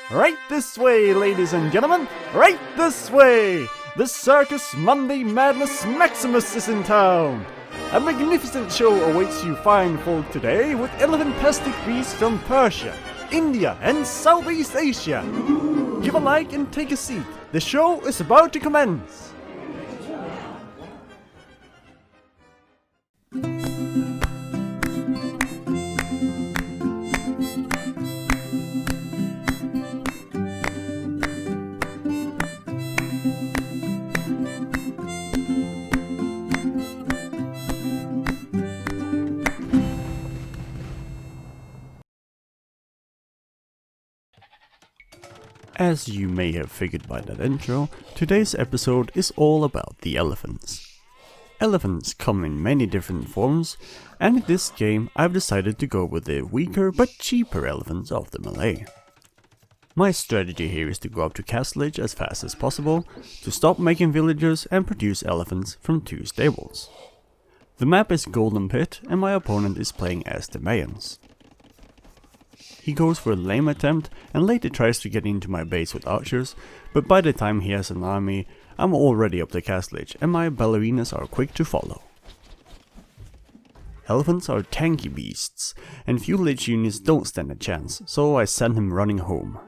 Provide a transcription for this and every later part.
Right this way, ladies and gentlemen! Right this way! The Circus Monday Madness Maximus is in town! A magnificent show awaits you fine folk today with elephantastic beasts from Persia, India and Southeast Asia. Give a like and take a seat. The show is about to commence. As you may have figured by that intro, today's episode is all about the elephants. Elephants come in many different forms, and in this game I've decided to go with the weaker but cheaper elephants of the melee. My strategy here is to go up to Castle Age as fast as possible, to stop making villagers and produce elephants from 2 stables. The map is Golden Pit and my opponent is playing as the Mayans. He goes for a lame attempt and later tries to get into my base with archers, but by the time he has an army, I'm already up the Castle Age and my ballerinas are quick to follow. Elephants are tanky beasts, and few age units don't stand a chance, so I send him running home.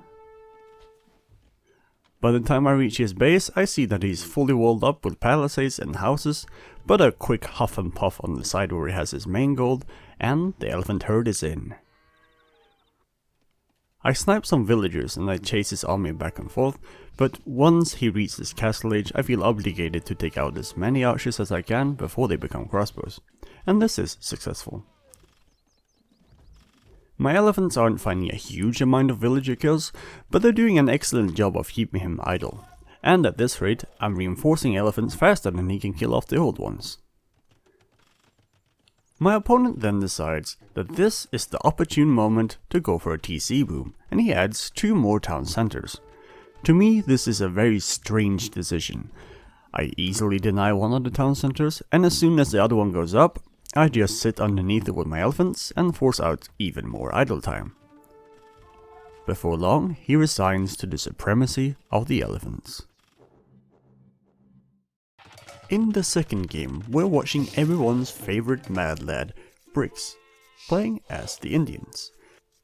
By the time I reach his base, I see that he's fully walled up with palisades and houses, but a quick huff and puff on the side where he has his main gold, and the elephant herd is in. I snipe some villagers and I chase his army back and forth, but once he reaches Castle Age I feel obligated to take out as many archers as I can before they become crossbows, and this is successful. My elephants aren't finding a huge amount of villager kills, but they're doing an excellent job of keeping him idle, and at this rate I'm reinforcing elephants faster than he can kill off the old ones. My opponent then decides that this is the opportune moment to go for a TC boom, and he adds 2 more town centers. To me this is a very strange decision. I easily deny one of the town centers, and as soon as the other one goes up, I just sit underneath it with my elephants and force out even more idle time. Before long he resigns to the supremacy of the elephants. In the second game, we're watching everyone's favorite mad lad, Brix, playing as the Indians.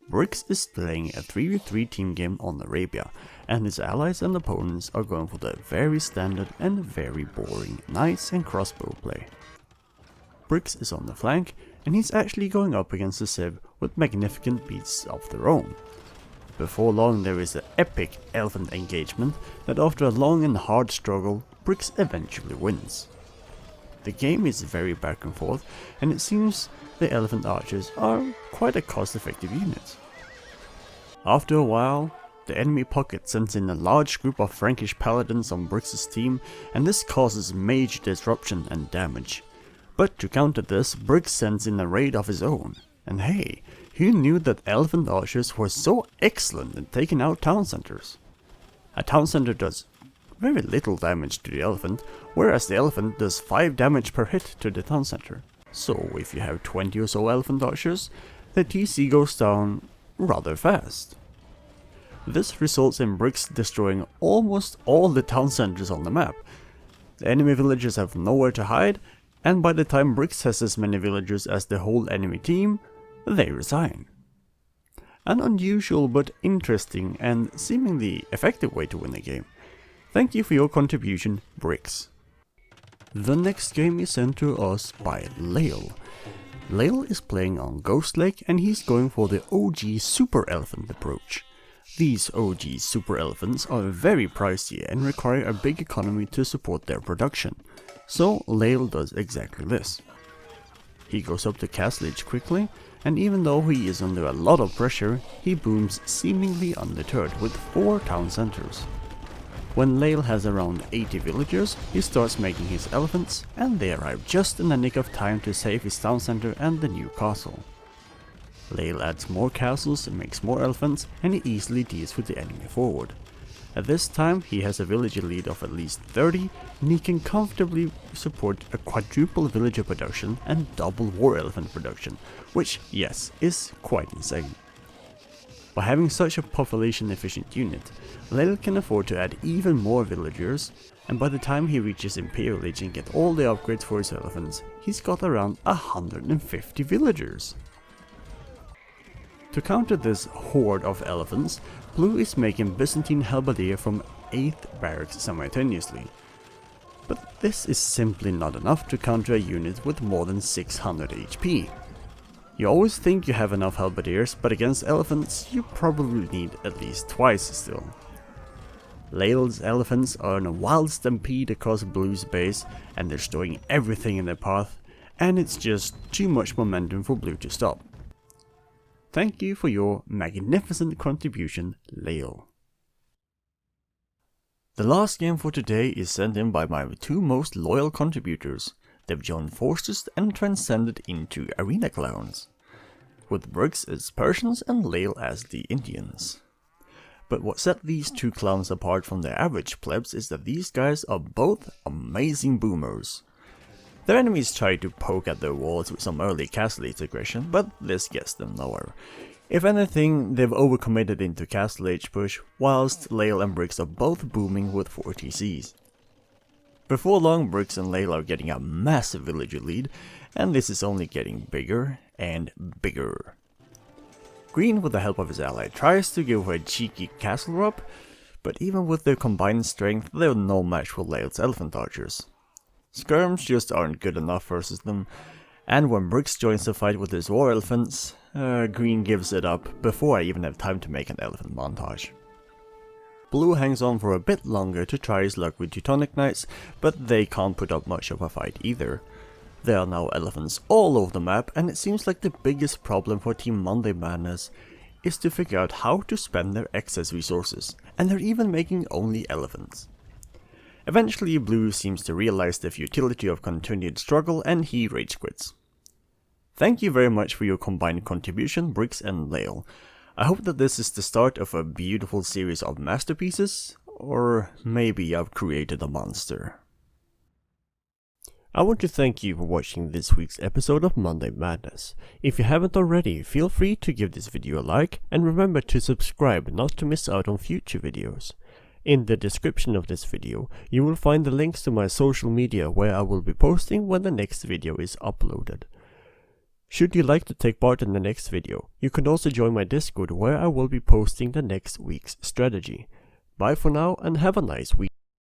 Brix is playing a 3v3 team game on Arabia, and his allies and opponents are going for the very standard and very boring knights and crossbow play. Brix is on the flank, and he's actually going up against the Civ with magnificent beasts of their own. Before long there is an epic elephant engagement that after a long and hard struggle, Brix eventually wins. The game is very back and forth, and it seems the elephant archers are quite a cost-effective unit. After a while, the enemy pocket sends in a large group of Frankish paladins on Brix's team, and this causes major disruption and damage. But to counter this, Brix sends in a raid of his own, and hey, who knew that elephant archers were so excellent in taking out town centers? A town center does very little damage to the elephant, whereas the elephant does 5 damage per hit to the town center. So if you have 20 or so elephant archers, the TC goes down rather fast. This results in Brix destroying almost all the town centers on the map. The enemy villagers have nowhere to hide, and by the time Brix has as many villagers as the whole enemy team, they resign. An unusual but interesting and seemingly effective way to win the game. Thank you for your contribution, Brix. The next game is sent to us by Lael. Lael is playing on Ghost Lake and he's going for the OG Super Elephant approach. These OG Super Elephants are very pricey and require a big economy to support their production, so Lael does exactly this. He goes up to Castle Age quickly, and even though he is under a lot of pressure, he booms seemingly undeterred with 4 town centers. When Lael has around 80 villagers, he starts making his elephants, and they arrive just in the nick of time to save his town center and the new castle. Lael adds more castles and makes more elephants, and he easily deals with the enemy forward. At this time he has a villager lead of at least 30, and he can comfortably support a quadruple villager production and double war elephant production, which, yes, is quite insane. By having such a population efficient unit, Lael can afford to add even more villagers, and by the time he reaches Imperial Age and get all the upgrades for his elephants, he's got around 150 villagers. To counter this horde of elephants, Blue is making Byzantine Halberdier from 8th barracks simultaneously. But this is simply not enough to counter a unit with more than 600 HP. You always think you have enough halberdiers, but against elephants you probably need at least twice still. Lael's elephants are in a wild stampede across Blue's base and they're destroying everything in their path, and it's just too much momentum for Blue to stop. Thank you for your magnificent contribution, Lael. The last game for today is sent in by my two most loyal contributors. They've joined forces and transcended into arena clowns, with Briggs as Persians and Lael as the Indians. But what set these two clowns apart from their average plebs is that these guys are both amazing boomers. Their enemies try to poke at their walls with some early Castle Age aggression, but this gets them nowhere. If anything, they've overcommitted into Castle Age push, whilst Lael and Briggs are both booming with 4 TCs. Before long, Briggs and Lael are getting a massive villager lead, and this is only getting bigger and bigger. Green, with the help of his ally, tries to go for a cheeky castle rob, but even with their combined strength, they're no match for Lael's elephant archers. Skirms just aren't good enough versus them, and when Briggs joins the fight with his war elephants, Green gives it up before I even have time to make an elephant montage. Blue hangs on for a bit longer to try his luck with Teutonic Knights, but they can't put up much of a fight either. There are now elephants all over the map, and it seems like the biggest problem for Team Monday Madness is to figure out how to spend their excess resources, and they're even making only elephants. Eventually, Blue seems to realize the futility of continued struggle and he rage quits. Thank you very much for your combined contribution, Briggs and Lael. I hope that this is the start of a beautiful series of masterpieces, or maybe I've created a monster. I want to thank you for watching this week's episode of Monday Madness. If you haven't already, feel free to give this video a like, and remember to subscribe not to miss out on future videos. In the description of this video, you will find the links to my social media where I will be posting when the next video is uploaded. Should you like to take part in the next video, you can also join my Discord where I will be posting the next week's strategy. Bye for now and have a nice week.